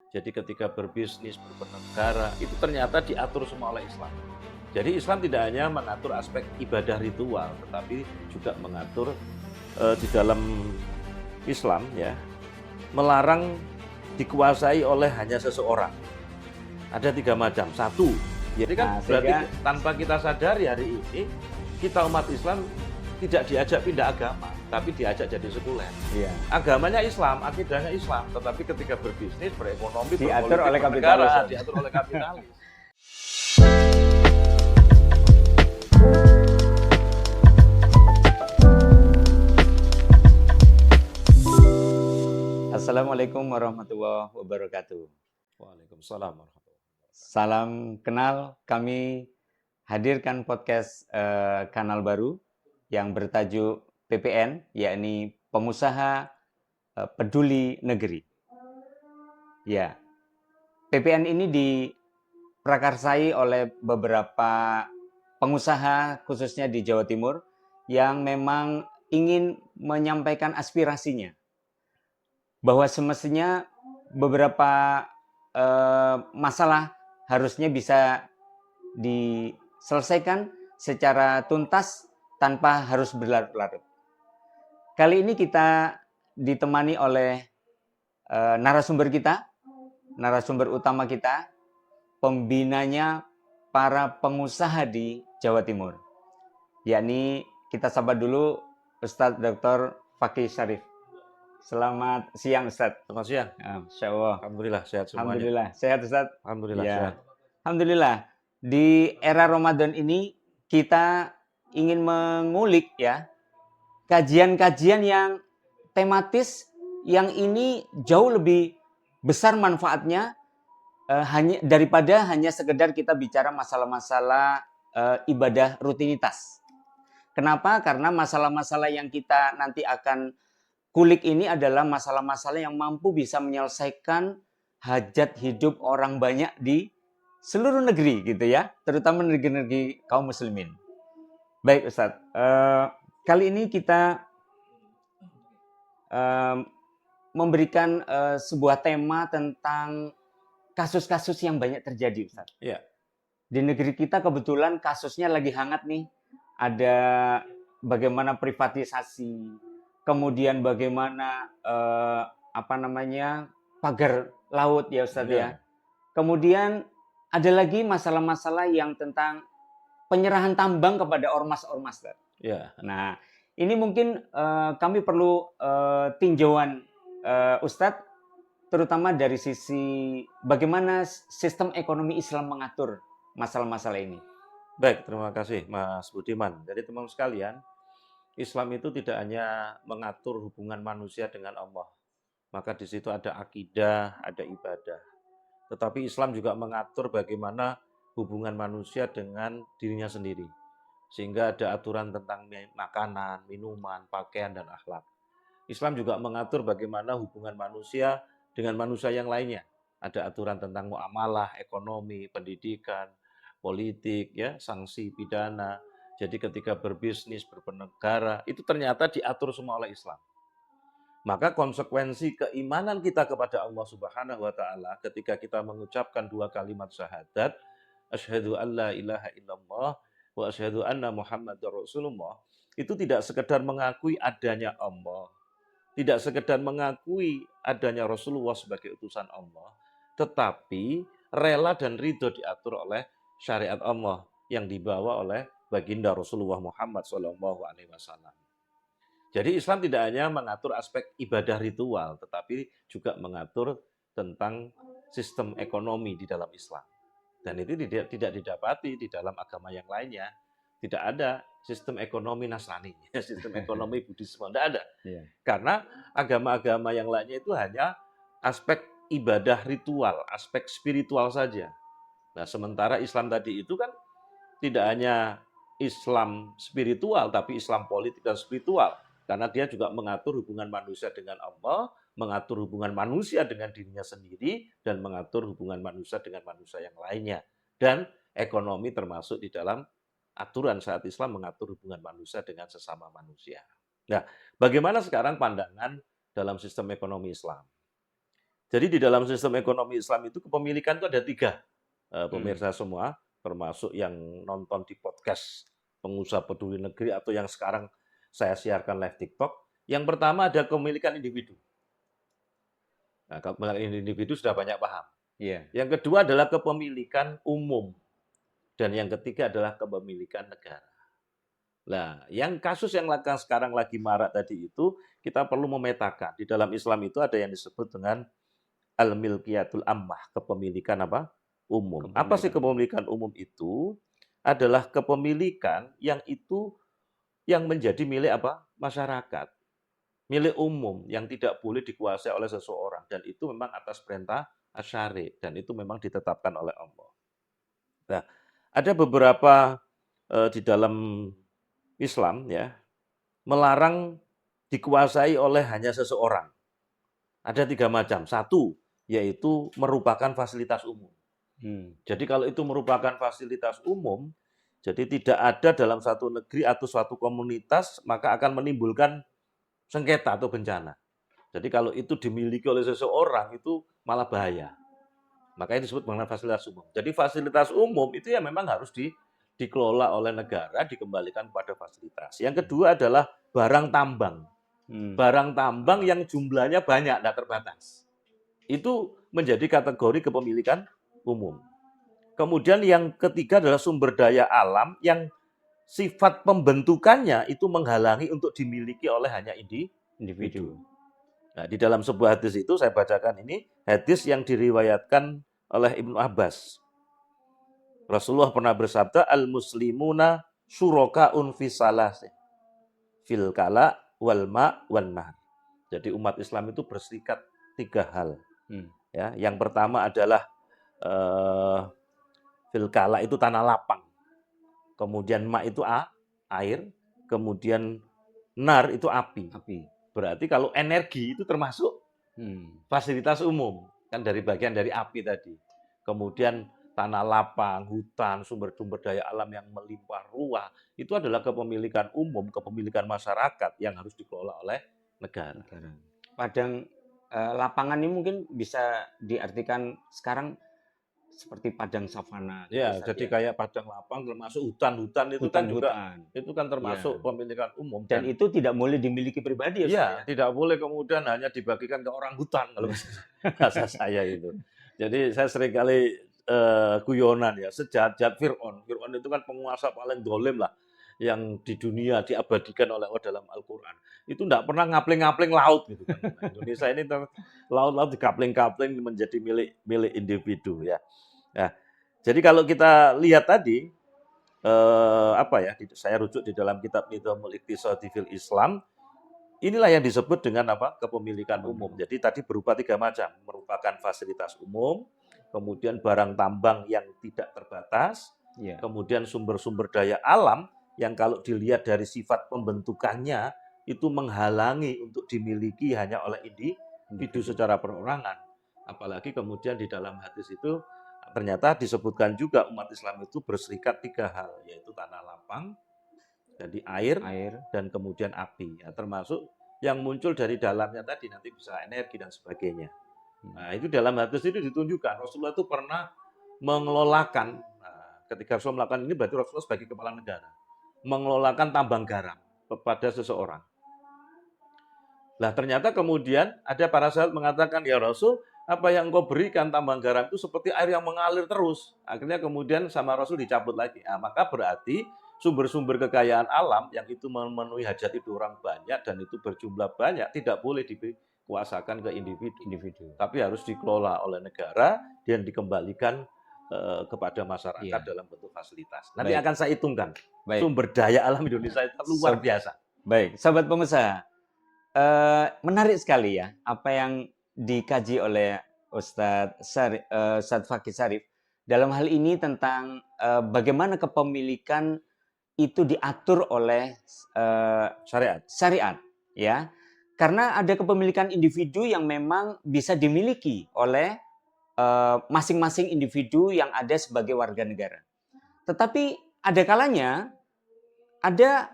Jadi ketika berbisnis, bernegara, itu ternyata diatur semua oleh Islam. Jadi Islam tidak hanya mengatur aspek ibadah ritual, tetapi juga mengatur di dalam Islam ya, melarang dikuasai oleh hanya seseorang. Ada 3 macam. Satu, jadi kan berarti tanpa kita sadari hari ini, kita umat Islam tidak diajak pindah agama, tapi diajak jadi sekuler. Iya. Agamanya Islam, akidahnya Islam, tetapi ketika berbisnis, berekonomi, diatur oleh bernegara, kapitalis. diatur oleh kapitalis. Assalamualaikum warahmatullahi wabarakatuh. Waalaikumsalam warahmatullahi wabarakatuh. Salam kenal, kami hadirkan podcast kanal baru yang bertajuk PPN, yakni Pengusaha Peduli Negeri. Ya, PPN ini diprakarsai oleh beberapa pengusaha khususnya di Jawa Timur yang memang ingin menyampaikan aspirasinya bahwa semestinya beberapa masalah harusnya bisa diselesaikan secara tuntas tanpa harus berlarut-larut. Kali ini kita ditemani oleh narasumber utama kita, pembinanya para pengusaha di Jawa Timur. Yakni kita sapa dulu Ustadz Dr. Fakih Syarif. Selamat siang Ustadz. Selamat siang. Masya Allah. Alhamdulillah sehat semuanya. Alhamdulillah. Sehat Ustadz? Alhamdulillah ya. sehat. Alhamdulillah. Di era Ramadan ini kita ingin mengulik ya kajian-kajian yang tematis yang ini jauh lebih besar manfaatnya hanya daripada hanya sekedar kita bicara masalah-masalah ibadah rutinitas. Kenapa? Karena masalah-masalah yang kita nanti akan kulik ini adalah masalah-masalah yang mampu bisa menyelesaikan hajat hidup orang banyak di seluruh negeri gitu ya, terutama negeri-negeri kaum muslimin. Baik Ustadz, kali ini kita memberikan sebuah tema tentang kasus-kasus yang banyak terjadi Ustadz. Iya. Di negeri kita kebetulan kasusnya lagi hangat nih. Ada bagaimana privatisasi, kemudian bagaimana pagar laut ya Ustadz ya. Kemudian ada lagi masalah-masalah yang tentang penyerahan tambang kepada ormas-ormas. Ya. Nah, ini mungkin kami perlu tinjauan Ustadz, terutama dari sisi bagaimana sistem ekonomi Islam mengatur masalah-masalah ini. Baik, terima kasih Mas Budiman. Jadi teman sekalian, Islam itu tidak hanya mengatur hubungan manusia dengan Allah. Maka di situ ada akidah, ada ibadah. Tetapi Islam juga mengatur bagaimana hubungan manusia dengan dirinya sendiri. Sehingga ada aturan tentang makanan, minuman, pakaian, dan akhlak. Islam juga mengatur bagaimana hubungan manusia dengan manusia yang lainnya. Ada aturan tentang muamalah, ekonomi, pendidikan, politik, ya, sanksi pidana. Jadi ketika berbisnis, bernegara, itu ternyata diatur semua oleh Islam. Maka konsekuensi keimanan kita kepada Allah Subhanahu wa taala ketika kita mengucapkan 2 kalimat syahadat, asyhadu an la ilaha illallah wa asyhadu anna Muhammadar Rasulullah, itu tidak sekedar mengakui adanya Allah, tidak sekedar mengakui adanya Rasulullah sebagai utusan Allah, tetapi rela dan ridho diatur oleh syariat Allah yang dibawa oleh baginda Rasulullah Muhammad SAW. Jadi Islam tidak hanya mengatur aspek ibadah ritual, tetapi juga mengatur tentang sistem ekonomi di dalam Islam. Dan itu tidak didapati di dalam agama yang lainnya. Tidak ada sistem ekonomi Nasrani, sistem ekonomi Buddhisme, tidak ada. Karena agama-agama yang lainnya itu hanya aspek ibadah ritual, aspek spiritual saja. Nah, sementara Islam tadi itu kan tidak hanya Islam spiritual, tapi Islam politik dan spiritual. Karena dia juga mengatur hubungan manusia dengan Allah, mengatur hubungan manusia dengan dirinya sendiri, dan mengatur hubungan manusia dengan manusia yang lainnya. Dan ekonomi termasuk di dalam aturan saat Islam mengatur hubungan manusia dengan sesama manusia. Nah, bagaimana sekarang pandangan dalam sistem ekonomi Islam? Jadi di dalam sistem ekonomi Islam itu kepemilikan itu ada 3, Hmm. pemirsa semua, termasuk yang nonton di podcast Pengusaha Peduli Negeri atau yang sekarang saya siarkan live TikTok. Yang pertama ada kepemilikan individu. Nah, kepemilikan individu sudah banyak paham. Iya. Yang kedua adalah kepemilikan umum. Dan yang ketiga adalah kepemilikan negara. Nah, yang kasus yang sekarang lagi marak tadi itu, kita perlu memetakan. Di dalam Islam itu ada yang disebut dengan al-milkiyatul ammah, kepemilikan apa? Umum. Apa sih Kepemilikan. kepemilikan umum itu? Adalah kepemilikan yang itu yang menjadi milik apa? Masyarakat. Milik umum yang tidak boleh dikuasai oleh seseorang dan itu memang atas perintah asyari dan itu memang ditetapkan oleh Allah. Nah, ada beberapa di dalam Islam ya, melarang dikuasai oleh hanya seseorang. Ada 3 macam. Satu, yaitu merupakan fasilitas umum. Jadi kalau itu merupakan fasilitas umum, jadi tidak ada dalam satu negeri atau suatu komunitas, maka akan menimbulkan sengketa atau bencana. Jadi kalau itu dimiliki oleh seseorang, itu malah bahaya. Makanya disebut mengenai fasilitas umum. Jadi fasilitas umum itu ya memang harus dikelola oleh negara, dikembalikan kepada fasilitas. Yang kedua adalah barang tambang. Barang tambang yang jumlahnya banyak, tidak terbatas. Itu menjadi kategori kepemilikan umum. Kemudian yang ketiga adalah sumber daya alam yang sifat pembentukannya itu menghalangi untuk dimiliki oleh hanya individu. Nah, di dalam sebuah hadis itu saya bacakan ini, hadis yang diriwayatkan oleh Ibnu Abbas. Rasulullah pernah bersabda, al-muslimuna syurakaun fi salasi, fil kala wal ma wan nahr. Jadi umat Islam itu berserikat 3 hal. Ya, yang pertama adalah fil kala itu tanah lapang. Kemudian ma itu air, kemudian nar itu api. Berarti kalau energi itu termasuk fasilitas umum, kan dari bagian dari api tadi. Kemudian tanah lapang, hutan, sumber-sumber daya alam yang melimpah ruah, itu adalah kepemilikan umum, kepemilikan masyarakat yang harus dikelola oleh negara. Padang lapangan ini mungkin bisa diartikan sekarang seperti padang savana. Ya, jadi kayak padang lapang termasuk hutan-hutan itu kan juga itu kan termasuk pemilikan umum dan itu tidak boleh dimiliki pribadi ya. Iya, tidak boleh kemudian hanya dibagikan ke orang hutan kalau bahasa saya itu. Jadi saya seringkali guyonan ya, sejahat-jahat Fir'aun. Fir'aun itu kan penguasa paling dolim lah yang di dunia diabadikan oleh Allah dalam Al-Quran. Itu tidak pernah ngapling-ngapling laut gitu kan. Nah, Indonesia ini laut-laut dikapling-kapling menjadi milik individu ya. Nah, jadi kalau kita lihat tadi saya rujuk di dalam kitab Nizamul Iqtisadi fil Islam. Inilah yang disebut dengan apa? Kepemilikan umum. Jadi tadi berupa 3 macam, merupakan fasilitas umum, kemudian barang tambang yang tidak terbatas, kemudian sumber-sumber daya alam yang kalau dilihat dari sifat pembentukannya itu menghalangi untuk dimiliki hanya oleh individu secara perorangan. Apalagi kemudian di dalam hadis itu ternyata disebutkan juga umat Islam itu berserikat 3 hal, yaitu tanah lapang, jadi air dan kemudian api. Ya, termasuk yang muncul dari dalamnya tadi nanti bisa energi dan sebagainya. Nah, itu dalam hadis itu ditunjukkan Rasulullah itu pernah mengelolakan. Nah, ketika Rasulullah melakukan ini berarti Rasulullah sebagai kepala negara mengelolakan tambang garam kepada seseorang. Nah, ternyata kemudian ada para sahabat mengatakan, ya Rasul, apa yang engkau berikan tambang garam itu seperti air yang mengalir terus. Akhirnya kemudian sama Rasul dicabut lagi. Nah, maka berarti sumber-sumber kekayaan alam yang itu memenuhi hajat hidup orang banyak dan itu berjumlah banyak tidak boleh dikuasakan ke individu. Tapi harus dikelola oleh negara dan dikembalikan kepada masyarakat dalam bentuk fasilitas. Nanti akan saya hitungkan. Sumber daya alam Indonesia itu luar biasa. Baik, sahabat pengusaha. Menarik sekali ya apa yang dikaji oleh Ustadz Fakih Sarif dalam hal ini tentang bagaimana kepemilikan itu diatur oleh syariat ya, karena ada kepemilikan individu yang memang bisa dimiliki oleh masing-masing individu yang ada sebagai warga negara. Tetapi ada kalanya ada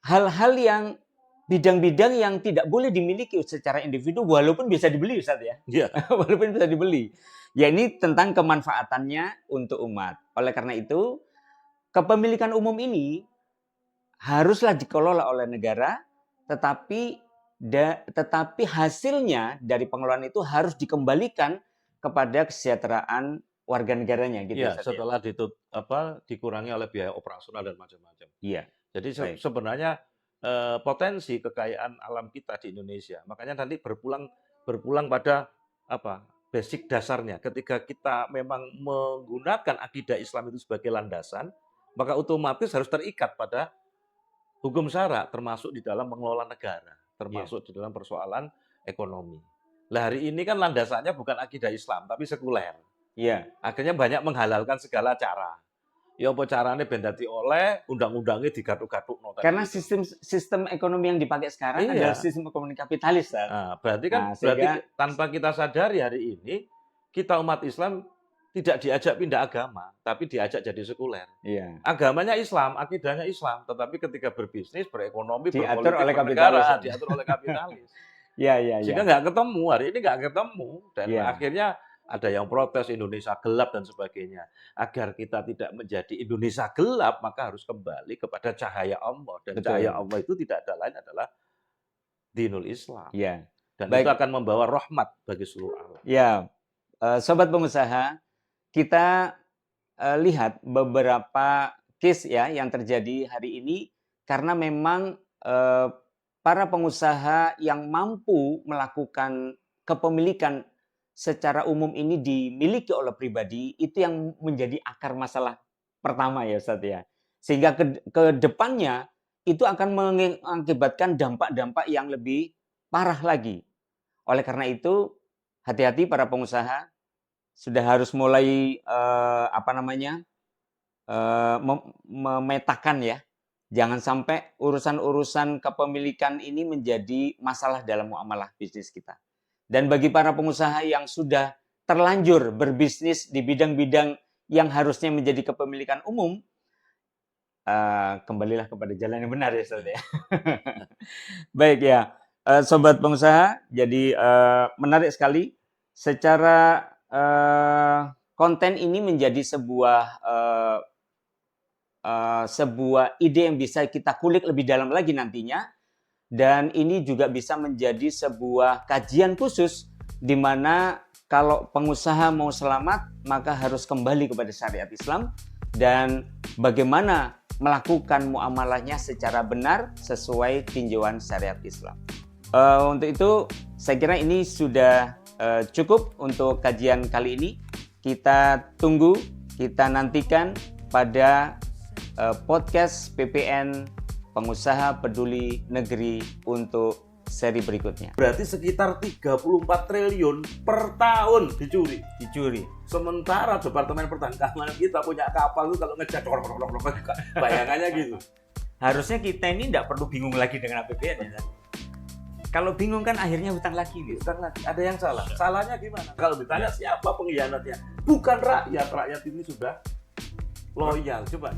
hal-hal yang bidang-bidang yang tidak boleh dimiliki secara individu walaupun bisa dibeli, Ustaz ya. Iya. Walaupun bisa dibeli. Ya, ini tentang kemanfaatannya untuk umat. Oleh karena itu, kepemilikan umum ini haruslah dikelola oleh negara, tetapi hasilnya dari pengelolaan itu harus dikembalikan kepada kesejahteraan warga negaranya gitu, Iya, Ustaz ya. setelah dikurangi oleh biaya operasional dan macam-macam. Iya. Jadi Baik. sebenarnya potensi kekayaan alam kita di Indonesia, makanya nanti berpulang pada basic dasarnya. Ketika kita memang menggunakan akidah Islam itu sebagai landasan, maka otomatis harus terikat pada hukum syara, termasuk di dalam mengelola negara, termasuk di dalam persoalan ekonomi. Lah hari ini kan landasannya bukan akidah Islam, tapi sekuler. Iya. Akhirnya banyak menghalalkan segala cara. Ya apa caranya ben dadi oleh, undang-undangnya digathuk-gathukno. Karena sistem ekonomi yang dipakai sekarang adalah sistem ekonomi kapitalis, Ustaz. Nah, berarti sehingga tanpa kita sadari hari ini, kita umat Islam tidak diajak pindah agama, tapi diajak jadi sekuler. Iya. Agamanya Islam, akidahnya Islam, tetapi ketika berbisnis, berekonomi, Diatur oleh bernegara, diatur oleh kapitalis. Iya. Sehingga nggak ketemu, hari ini nggak ketemu. Dan Iya. akhirnya ada yang protes Indonesia gelap dan sebagainya. Agar kita tidak menjadi Indonesia gelap, maka harus kembali kepada cahaya Allah. Dan Betul. cahaya Allah itu tidak ada lain adalah dinul Islam. Iya. Dan Baik. itu akan membawa rahmat bagi seluruh alam. Ya, sobat pengusaha, kita lihat beberapa case ya yang terjadi hari ini karena memang para pengusaha yang mampu melakukan kepemilikan secara umum ini dimiliki oleh pribadi, itu yang menjadi akar masalah pertama ya Ustaz ya. Sehingga ke depannya itu akan mengakibatkan dampak-dampak yang lebih parah lagi. Oleh karena itu, hati-hati para pengusaha, sudah harus mulai memetakan ya. Jangan sampai urusan-urusan kepemilikan ini menjadi masalah dalam muamalah bisnis kita. Dan bagi para pengusaha yang sudah terlanjur berbisnis di bidang-bidang yang harusnya menjadi kepemilikan umum, kembalilah kepada jalan yang benar ya Ustaz ya. Baik ya, sobat pengusaha, jadi menarik sekali. Secara konten ini menjadi sebuah ide yang bisa kita kulik lebih dalam lagi nantinya. Dan ini juga bisa menjadi sebuah kajian khusus di mana kalau pengusaha mau selamat maka harus kembali kepada syariat Islam dan bagaimana melakukan muamalahnya secara benar sesuai tinjauan syariat Islam. Untuk itu saya kira ini sudah cukup untuk kajian kali ini. Kita tunggu, kita nantikan pada podcast PPN Pengusaha Peduli Negeri untuk seri berikutnya. Berarti sekitar 34 triliun per tahun dicuri. Sementara Departemen Perdagangan kita punya kapal itu kalau ngejar bayangannya gitu. Harusnya kita ini tidak perlu bingung lagi dengan APBN ya. Kalau bingung kan akhirnya hutang lagi. Ada yang salah. Salahnya gimana? Kalau ditanya siapa pengkhianatnya? Bukan rakyat. Rakyat ini sudah loyal. Coba.